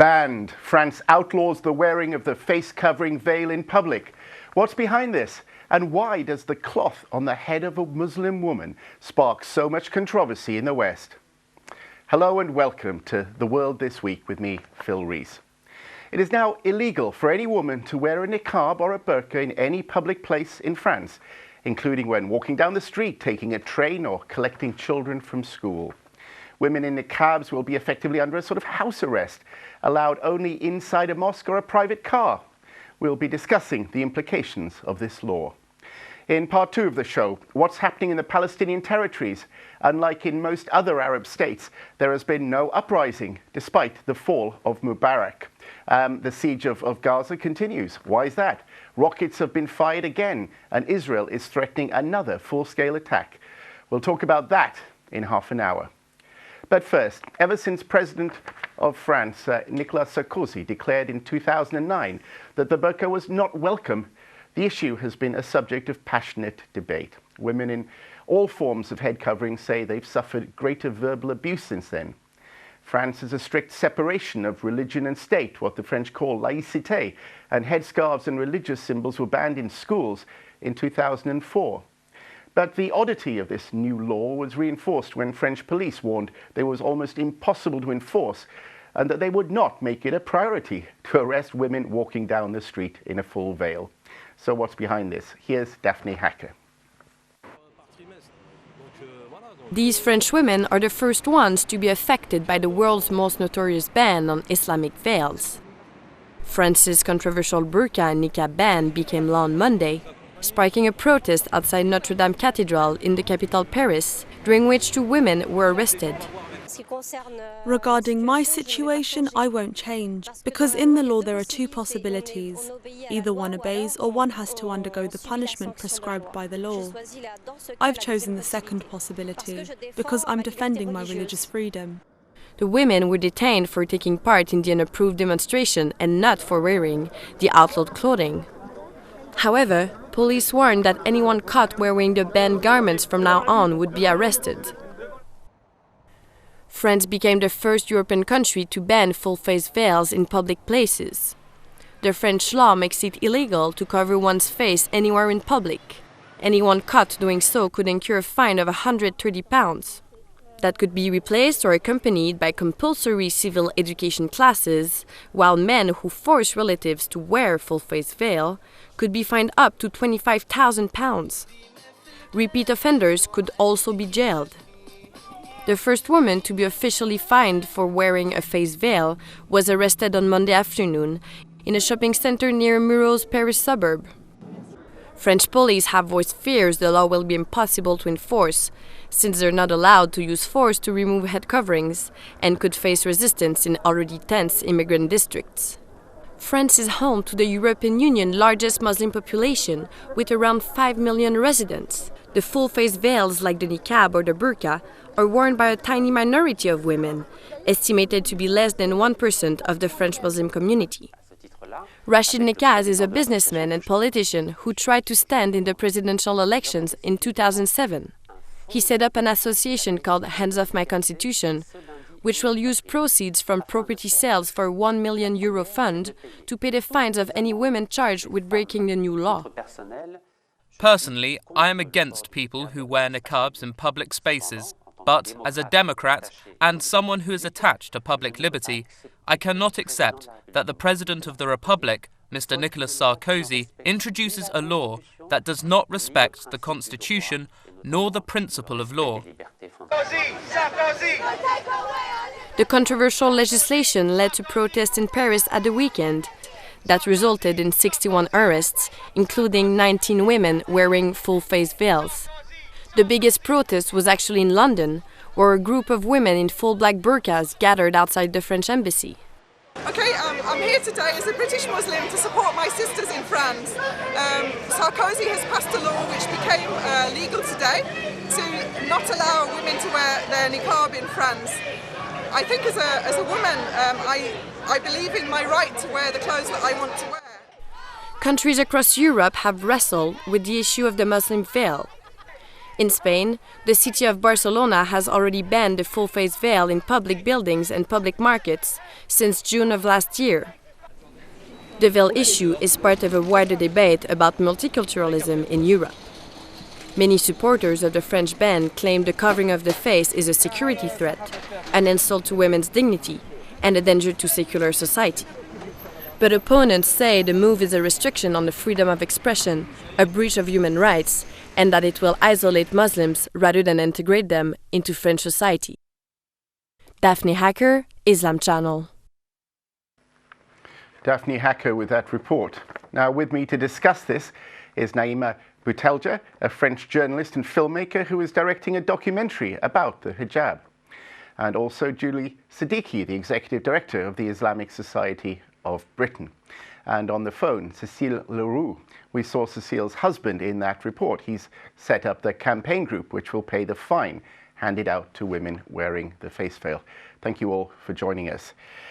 banned. France outlaws the wearing of the face-covering veil in public. What's behind this? And why does the cloth on the head of a Muslim woman spark so much controversy in the West? Hello and welcome to The World This Week with me, Phil Rees. It is now illegal for any woman to wear a niqab or a burqa in any public place in France, including when walking down the street, taking a train or collecting children from school. Women in niqabs will be effectively under a sort of house arrest, allowed only inside a mosque or a private car. We'll be discussing the implications of this law. In part 2 of the show, what's happening in the Palestinian territories? Unlike in most other Arab states, there has been no uprising, despite the fall of Mubarak. The siege of Gaza continues. Why is that? Rockets have been fired again, and Israel is threatening another full-scale attack. We'll talk about that in half an hour. But first, ever since President of France, Nicolas Sarkozy, declared in 2009 that the burqa was not welcome, the issue has been a subject of passionate debate. Women in all forms of head covering say they've suffered greater verbal abuse since then. France has a strict separation of religion and state, what the French call laïcité, and headscarves and religious symbols were banned in schools in 2004. But the oddity of this new law was reinforced when French police warned it was almost impossible to enforce and that they would not make it a priority to arrest women walking down the street in a full veil. So what's behind this? Here's Daphnee Hacker. These French women are the first ones to be affected by the world's most notorious ban on Islamic veils. France's controversial burqa and niqab ban became law on Monday, sparking a protest outside Notre Dame Cathedral in the capital Paris, during which 2 women were arrested. Regarding my situation, I won't change, because in the law there are 2 possibilities. Either one obeys or one has to undergo the punishment prescribed by the law. I've chosen the second possibility, because I'm defending my religious freedom. The women were detained for taking part in the unapproved demonstration and not for wearing the outlawed clothing. However, police warned that anyone caught wearing the banned garments from now on would be arrested. France became the first European country to ban full-face veils in public places. The French law makes it illegal to cover one's face anywhere in public. Anyone caught doing so could incur a fine of £130. That could be replaced or accompanied by compulsory civil education classes, while men who force relatives to wear full-face veil could be fined up to £25,000. Repeat offenders could also be jailed. The first woman to be officially fined for wearing a face veil was arrested on Monday afternoon in a shopping center near Muro's Paris suburb. French police have voiced fears the law will be impossible to enforce, since they're not allowed to use force to remove head coverings and could face resistance in already tense immigrant districts. France is home to the European Union's largest Muslim population, with around 5 million residents. The full-face veils, like the niqab or the burqa, are worn by a tiny minority of women, estimated to be less than 1% of the French Muslim community. Rachid Nekaz is a businessman and politician who tried to stand in the presidential elections in 2007. He set up an association called Hands Off My Constitution, which will use proceeds from property sales for a €1 million fund to pay the fines of any women charged with breaking the new law. Personally, I am against people who wear niqabs in public spaces, but as a Democrat and someone who is attached to public liberty, I cannot accept that the President of the Republic, Mr. Nicolas Sarkozy, introduces a law that does not respect the Constitution nor the principle of law. The controversial legislation led to protests in Paris at the weekend that resulted in 61 arrests, including 19 women wearing full-face veils. The biggest protest was actually in London, where a group of women in full black burqas gathered outside the French embassy. Okay, I'm here today as a British Muslim to support my sisters in France. Sarkozy has passed a law which became legal today to not allow women to wear their niqab in France. I think as a woman, I believe in my right to wear the clothes that I want to wear. Countries across Europe have wrestled with the issue of the Muslim veil. In Spain, the city of Barcelona has already banned the full-face veil in public buildings and public markets since June of last year. The veil issue is part of a wider debate about multiculturalism in Europe. Many supporters of the French ban claim the covering of the face is a security threat, an insult to women's dignity, and a danger to secular society. But opponents say the move is a restriction on the freedom of expression, a breach of human rights, and that it will isolate Muslims rather than integrate them into French society. Daphnee Hacker, Islam Channel. Daphnee Hacker with that report. Now with me to discuss this is Naima Boutelja, a French journalist and filmmaker who is directing a documentary about the hijab. And also Julie Siddiqui, the executive director of the Islamic Society of Britain. And on the phone, Cécile Leroux. We saw Cécile's husband in that report. He's set up the campaign group which will pay the fine handed out to women wearing the face veil. Thank you all for joining us.